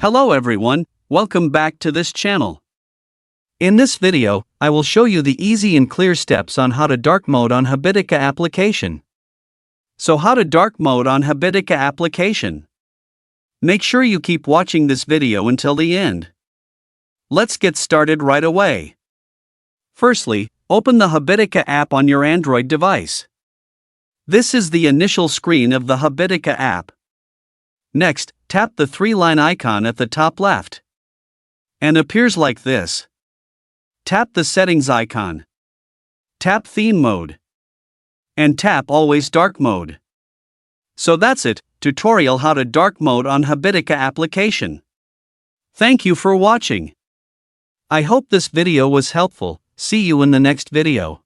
Hello everyone, welcome back to this channel. In this video, I will show you the easy and clear steps on how to dark mode on Habitica application. So how to dark mode on Habitica application? Make sure you keep watching this video until the end. Let's get started right away. Firstly, open the Habitica app on your Android device. This is the initial screen of the Habitica app. Next, tap the three-line icon at the top left. And appears like this. Tap the settings icon. Tap theme mode. And tap always dark mode. So that's it, tutorial how to dark mode on Habitica application. Thank you for watching. I hope this video was helpful. See you in the next video.